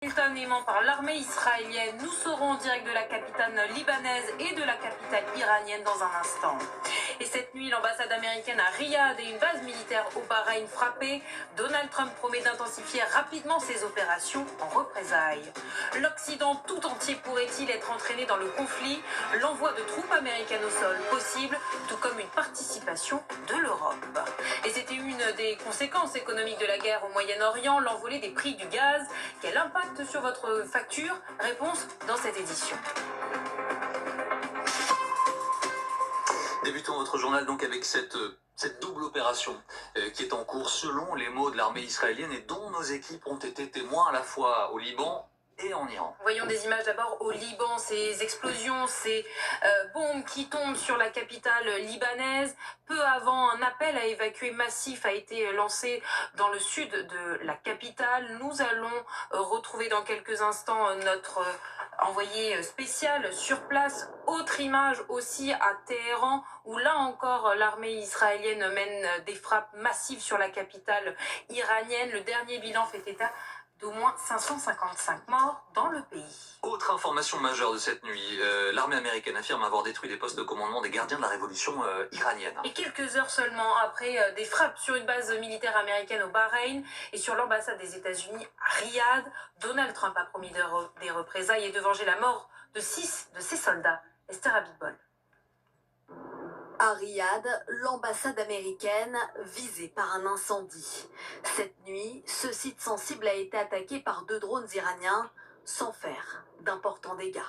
Simultanément par l'armée israélienne, nous serons en direct de la capitale libanaise et de la capitale iranienne dans un instant. Et cette nuit, l'ambassade américaine à Riyad et une base militaire au Bahreïn frappée, Donald Trump promet d'intensifier rapidement ses opérations en représailles. L'Occident tout entier pourrait-il être entraîné dans le conflit? L'envoi de troupes américaines au sol possible, tout comme une participation de l'Europe. Et c'était une des conséquences économiques de la guerre au Moyen-Orient, l'envolée des prix du gaz. Quel impact sur votre facture? Réponse dans cette édition. Débutons votre journal donc avec cette double opération qui est en cours selon les mots de l'armée israélienne et dont nos équipes ont été témoins à la fois au Liban et en Iran. Voyons des images d'abord au Liban, ces explosions, ces bombes qui tombent sur la capitale libanaise. Peu avant, un appel à évacuer massif a été lancé dans le sud de la capitale. Nous allons retrouver dans quelques instants notre envoyé spécial sur place. Autre image aussi à Téhéran, où là encore l'armée israélienne mène des frappes massives sur la capitale iranienne. Le dernier bilan fait état d'au moins 555 morts dans le pays. Autre information majeure de cette nuit, l'armée américaine affirme avoir détruit des postes de commandement des gardiens de la révolution iranienne. Et quelques heures seulement après des frappes sur une base militaire américaine au Bahreïn et sur l'ambassade des États-Unis à Riyad, Donald Trump a promis des représailles et de venger la mort de 6 de ses soldats. Esther Abitbol. À Riyad, l'ambassade américaine visée par un incendie. Cette nuit, ce site sensible a été attaqué par 2 drones iraniens sans faire d'importants dégâts.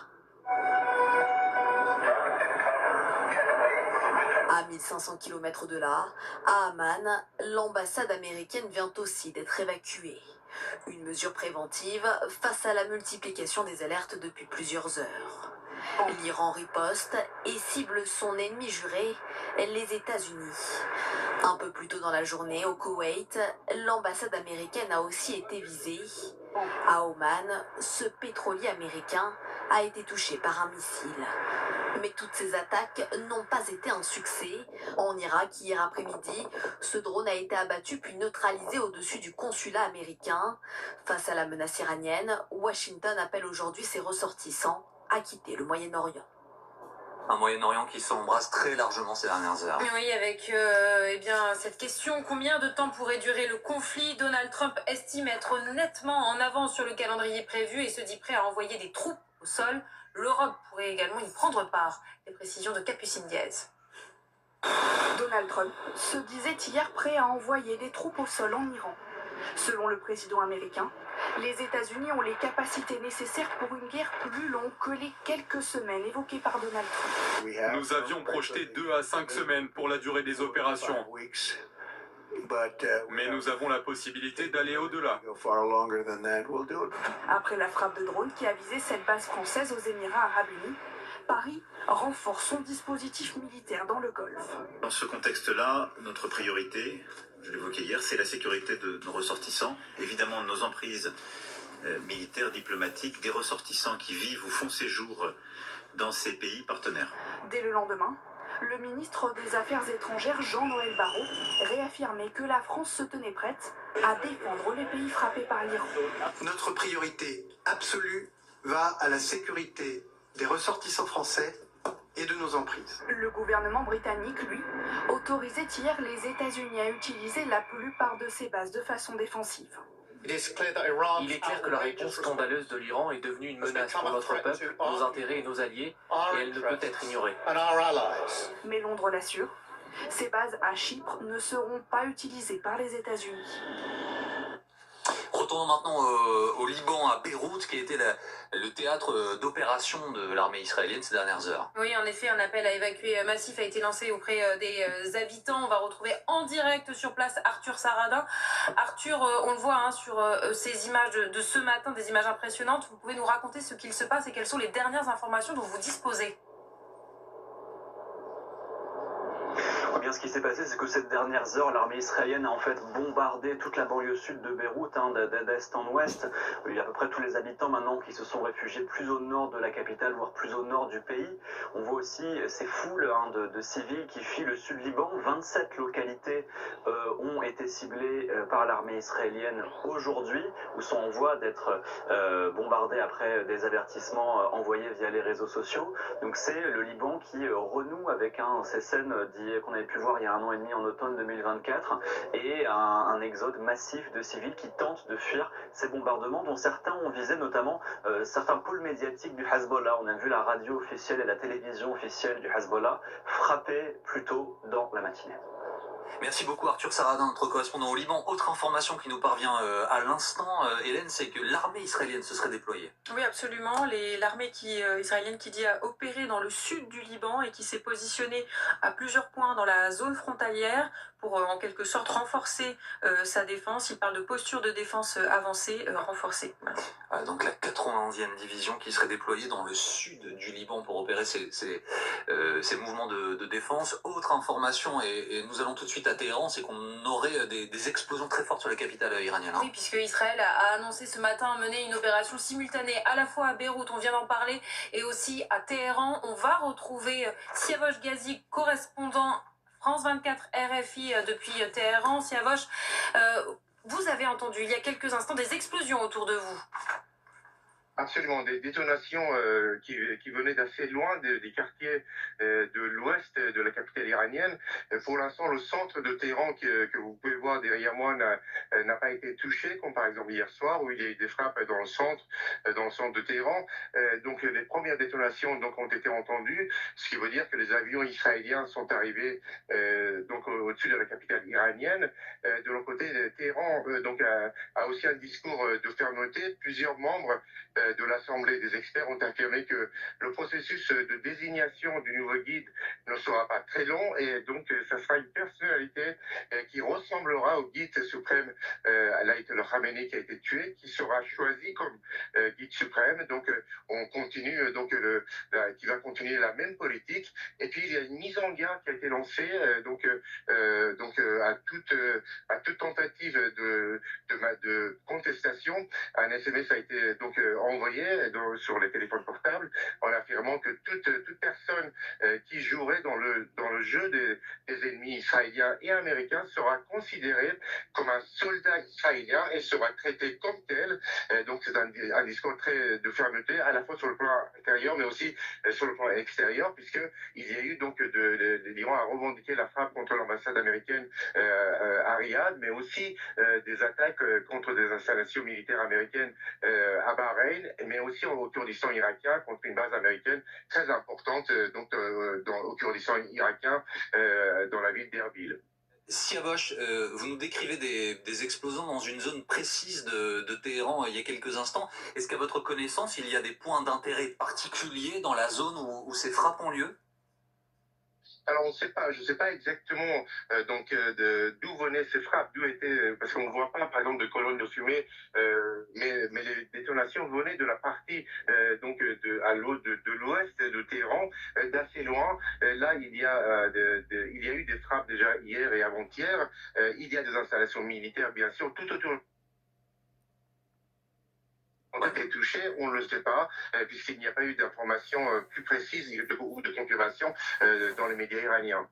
À 1500 km de là, à Amman, l'ambassade américaine vient aussi d'être évacuée. Une mesure préventive face à la multiplication des alertes depuis plusieurs heures. L'Iran riposte et cible son ennemi juré, les États-Unis. Un peu plus tôt dans la journée, au Koweït, l'ambassade américaine a aussi été visée. À Oman, ce pétrolier américain a été touché par un missile. Mais toutes ces attaques n'ont pas été un succès. En Irak, hier après-midi, ce drone a été abattu puis neutralisé au-dessus du consulat américain. Face à la menace iranienne, Washington appelle aujourd'hui ses ressortissants à quitter le Moyen-Orient. Un Moyen-Orient qui s'embrasse très largement ces dernières heures. Oui, avec cette question, combien de temps pourrait durer le conflit? Donald Trump estime être nettement en avance sur le calendrier prévu et se dit prêt à envoyer des troupes au sol. L'Europe pourrait également y prendre part. Les précisions de Capucine Diaz. Donald Trump se disait hier prêt à envoyer des troupes au sol en Iran. Selon le président américain, les États-Unis ont les capacités nécessaires pour une guerre plus longue que les quelques semaines évoquées par Donald Trump. Nous avions projeté 2 à 5 semaines pour la durée des opérations. Mais nous avons la possibilité d'aller au-delà. Après la frappe de drone qui a visé cette base française aux Émirats arabes unis, Paris renforce son dispositif militaire dans le Golfe. Dans ce contexte-là, notre priorité, je l'évoquais hier, c'est la sécurité de nos ressortissants, évidemment de nos emprises militaires, diplomatiques, des ressortissants qui vivent ou font séjour dans ces pays partenaires. Dès le lendemain, le ministre des Affaires étrangères Jean-Noël Barrot réaffirmait que la France se tenait prête à défendre les pays frappés par l'Iran. Notre priorité absolue va à la sécurité des ressortissants français et de nos emprises. Le gouvernement britannique, lui, autorisait hier les États-Unis à utiliser la plupart de ces bases de façon défensive. Il est clair que la réponse scandaleuse de l'Iran est devenue une menace pour notre peuple, nos intérêts et nos alliés, et elle ne peut être ignorée. Mais Londres l'assure, ces bases à Chypre ne seront pas utilisées par les États-Unis. Retournons maintenant au Liban, à Beyrouth, qui était le théâtre d'opération de l'armée israélienne ces dernières heures. Oui, en effet, un appel à évacuer massif a été lancé auprès des habitants. On va retrouver en direct sur place Arthur Saradin. Arthur, on le voit sur ces images de ce matin, des images impressionnantes. Vous pouvez nous raconter ce qu'il se passe et quelles sont les dernières informations dont vous disposez? Bien bien, ce qui s'est passé, c'est que ces dernières heures, l'armée israélienne a en fait bombardé toute la banlieue sud de Beyrouth, d'est en ouest. Il y a à peu près tous les habitants maintenant qui se sont réfugiés plus au nord de la capitale, voire plus au nord du pays. On voit aussi ces foules de civils qui fuient le sud Liban. 27 localités ont été ciblées par l'armée israélienne aujourd'hui, ou sont en voie d'être bombardées après des avertissements envoyés via les réseaux sociaux. Donc c'est le Liban qui renoue avec ces scènes qu'on avait pu voir il y a 1 an et demi en automne 2024 et un exode massif de civils qui tentent de fuir ces bombardements dont certains ont visé notamment certains pôles médiatiques du Hezbollah. On a vu la radio officielle et la télévision officielle du Hezbollah frapper plus tôt dans la matinée. Merci beaucoup Arthur Saradin, notre correspondant au Liban. Autre information qui nous parvient à l'instant, Hélène, c'est que l'armée israélienne se serait déployée. Oui, absolument. L'armée israélienne qui dit a opéré dans le sud du Liban et qui s'est positionnée à plusieurs points dans la zone frontalière pour en quelque sorte renforcer sa défense. Il parle de posture de défense avancée, renforcée. Voilà. Donc la 91e division qui serait déployée dans le sud du Liban pour opérer ces mouvements de défense. Autre information, et nous allons tout de suite à Téhéran, c'est qu'on aurait des explosions très fortes sur la capitale iranienne. Oui, puisque Israël a annoncé ce matin mener une opération simultanée à la fois à Beyrouth, on vient d'en parler, et aussi à Téhéran. On va retrouver Siavosh Ghazi, correspondant France 24 RFI depuis Téhéran. Siavosh, vous avez entendu il y a quelques instants des explosions autour de vous. Absolument, des détonations qui venaient d'assez loin des quartiers de l'ouest de la capitale iranienne. Pour l'instant, le centre de Téhéran que vous pouvez voir derrière moi n'a pas été touché, comme par exemple hier soir où il y a eu des frappes dans le centre de Téhéran. Donc les premières détonations ont été entendues, ce qui veut dire que les avions israéliens sont arrivés au-dessus de la capitale iranienne. De l'autre côté, Téhéran a aussi un discours de fermeté. Plusieurs membres de l'Assemblée des experts ont affirmé que le processus de désignation du nouveau guide ne sera pas très long et donc ça sera une personnalité qui ressemblera au guide suprême l'Ayatollah Khamenei qui a été tué, qui sera choisi comme guide suprême. Donc on continue qui va continuer la même politique. Et puis il y a une mise en garde qui a été lancée à toute tentative de contestation. Un SMS a été envoyé sur les téléphones portables en affirmant que toute personne qui jouerait dans le jeu des ennemis israéliens et américains sera considérée comme un soldat israélien et sera traité comme tel. Donc c'est un discours très de fermeté à la fois sur le plan intérieur mais aussi sur le plan extérieur, puisque il y a eu l'Iran a revendiqué la frappe contre l'ambassade américaine à Riyad, mais aussi des attaques contre des installations militaires américaines à Bahreïn, mais aussi au Kurdistan irakien contre une base américaine très importante au Kurdistan irakien dans la ville d'Erbil. Siavosh, vous nous décrivez des explosions dans une zone précise de Téhéran il y a quelques instants. Est-ce qu'à votre connaissance, il y a des points d'intérêt particuliers dans la zone où ces frappes ont lieu ? Alors je ne sais pas exactement d'où venaient ces frappes, parce qu'on ne voit pas par exemple de colonnes de fumée, mais les détonations venaient de la partie à l'ouest de Téhéran, d'assez loin. Là il y a eu des frappes déjà hier et avant-hier. Il y a des installations militaires bien sûr tout autour. On a été touché, on ne le sait pas, puisqu'il n'y a pas eu d'informations plus précises ou de confirmation dans les médias iraniens.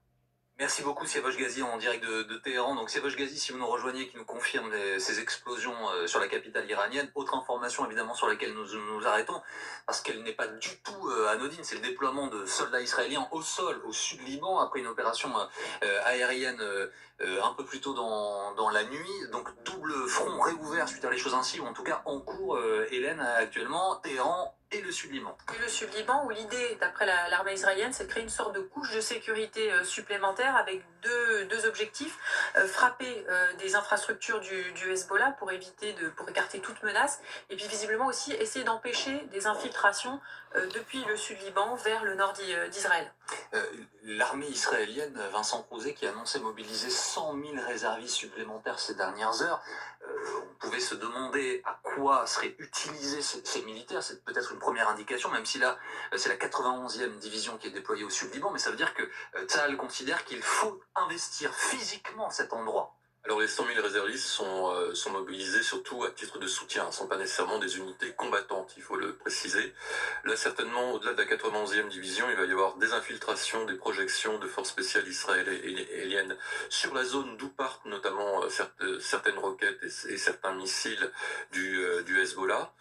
Merci beaucoup Siavosh Ghazi en direct de Téhéran. Donc Siavosh Ghazi, si vous nous rejoignez, qui nous confirme ces explosions sur la capitale iranienne. Autre information évidemment sur laquelle nous arrêtons, parce qu'elle n'est pas du tout anodine, c'est le déploiement de soldats israéliens au sol, au sud Liban, après une opération aérienne un peu plus tôt dans la nuit. Donc double front réouvert suite à les choses ainsi, ou en tout cas en cours, Hélène, actuellement, Téhéran et le Sud-Liban. Et le Sud-Liban, où l'idée, d'après l'armée israélienne, c'est de créer une sorte de couche de sécurité supplémentaire avec deux objectifs. Frapper des infrastructures du Hezbollah pour écarter toute menace, et puis visiblement aussi essayer d'empêcher des infiltrations depuis le Sud-Liban vers le nord d'Israël. L'armée israélienne, Vincent Crouzet, qui annonçait mobiliser 100 000 réservistes supplémentaires ces dernières heures, on pouvait se demander à quoi seraient utilisés ces militaires. C'est peut-être une première indication, même si là, c'est la 91e division qui est déployée au sud Liban, mais ça veut dire que Tsahal considère qu'il faut investir physiquement cet endroit. Alors les 100 000 réservistes sont mobilisés surtout à titre de soutien, ne sont pas nécessairement des unités combattantes, il faut le préciser. Là certainement, au-delà de la 91e division, il va y avoir des infiltrations, des projections de forces spéciales israéliennes sur la zone d'où partent notamment certaines roquettes et certains missiles du Hezbollah,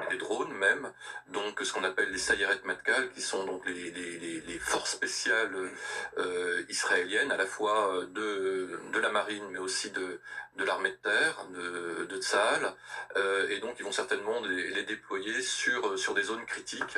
et des drones même, donc ce qu'on appelle les Sayeret Matkal, qui sont donc les forces spéciales israéliennes, à la fois de la marine, mais aussi de l'armée de terre, de Tsahal, et donc ils vont certainement les déployer sur des zones critiques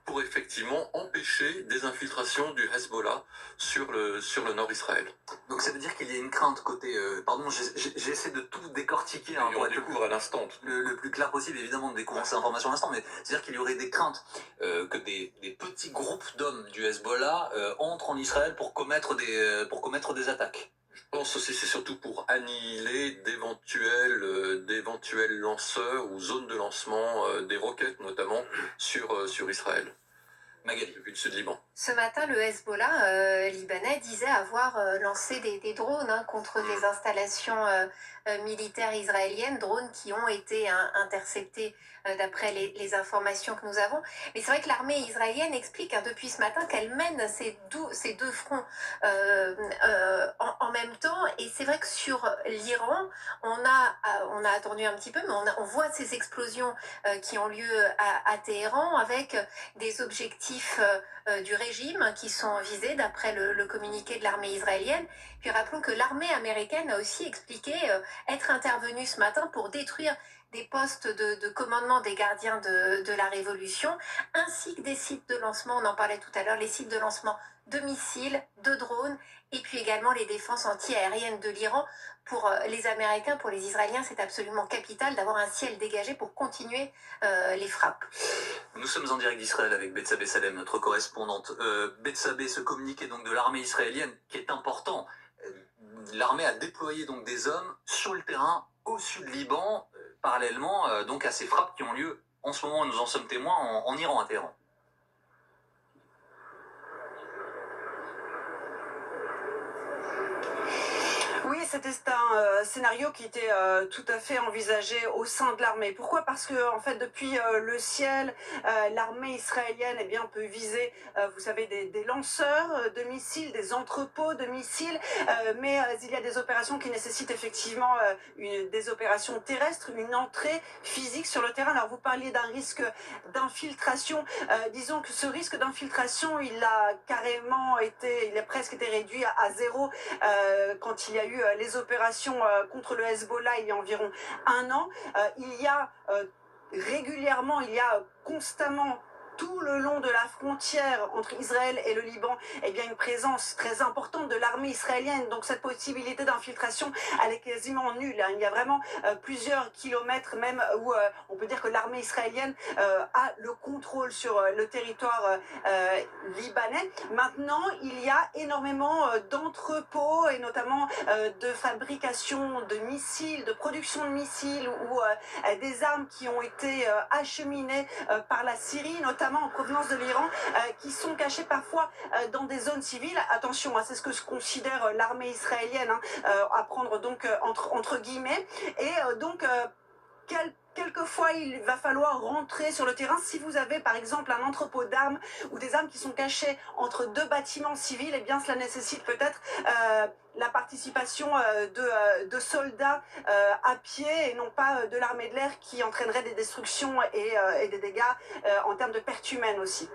pour effectivement empêcher des infiltrations du Hezbollah sur le nord Israël. Donc ça veut dire qu'il y a une crainte côté... pardon, j'essaie de tout décortiquer. Hein, on découvre à l'instant. Le plus clair possible, évidemment, de découvrir ces informations à l'instant, mais c'est-à-dire qu'il y aurait des craintes que des petits groupes d'hommes du Hezbollah entrent en Israël pour commettre des attaques. Je pense aussi c'est surtout pour annihiler d'éventuels lanceurs ou zones de lancement des roquettes notamment sur Israël. Magali, depuis le sud Liban. Ce matin, le Hezbollah libanais disait avoir lancé des drones contre des installations militaires israéliennes, drones qui ont été interceptés d'après les informations que nous avons. Mais c'est vrai que l'armée israélienne explique depuis ce matin qu'elle mène ces deux fronts en même temps. Et c'est vrai que sur l'Iran, on a attendu un petit peu, mais on voit ces explosions qui ont lieu à Téhéran avec des objectifs du régime qui sont visés d'après le communiqué de l'armée israélienne. Puis rappelons que l'armée américaine a aussi expliqué être intervenue ce matin pour détruire des postes de commandement des gardiens de la révolution, ainsi que des sites de lancement, on en parlait tout à l'heure, les sites de lancement de missiles, de drones, et puis également les défenses anti-aériennes de l'Iran. Pour les Américains, pour les Israéliens, c'est absolument capital d'avoir un ciel dégagé pour continuer les frappes. Nous sommes en direct d'Israël avec Betsabé Salem, notre correspondante. Betsabé, ce communiqué donc de l'armée israélienne qui est important. L'armée a déployé donc des hommes sur le terrain au sud Liban, parallèlement donc à ces frappes qui ont lieu en ce moment, nous en sommes témoins, en Iran, à Téhéran. Oui, c'était un scénario qui était tout à fait envisagé au sein de l'armée. Pourquoi? Parce que en fait, depuis le ciel, l'armée israélienne peut viser, vous savez, des lanceurs de missiles, des entrepôts de missiles, mais il y a des opérations qui nécessitent effectivement des opérations terrestres, une entrée physique sur le terrain. Alors vous parliez d'un risque d'infiltration. Disons que ce risque d'infiltration, il a presque été réduit à zéro quand il y a eu les opérations contre le Hezbollah il y a environ un an. Il y a constamment tout le long de la frontière entre Israël et le Liban, une présence très importante de l'armée israélienne. Donc cette possibilité d'infiltration, elle est quasiment nulle. Il y a vraiment plusieurs kilomètres même où on peut dire que l'armée israélienne a le contrôle sur le territoire libanais. Maintenant, il y a énormément d'entrepôts et notamment de fabrication de missiles, de production de missiles ou des armes qui ont été acheminées par la Syrie, notamment en provenance de l'Iran, qui sont cachés parfois dans des zones civiles. Attention, c'est ce que considère l'armée israélienne, à prendre donc entre guillemets. Et donc, quelquefois, il va falloir rentrer sur le terrain. Si vous avez par exemple un entrepôt d'armes ou des armes qui sont cachées entre deux bâtiments civils, cela nécessite peut-être la participation de soldats à pied et non pas de l'armée de l'air qui entraînerait des destructions et des dégâts en termes de pertes humaines aussi.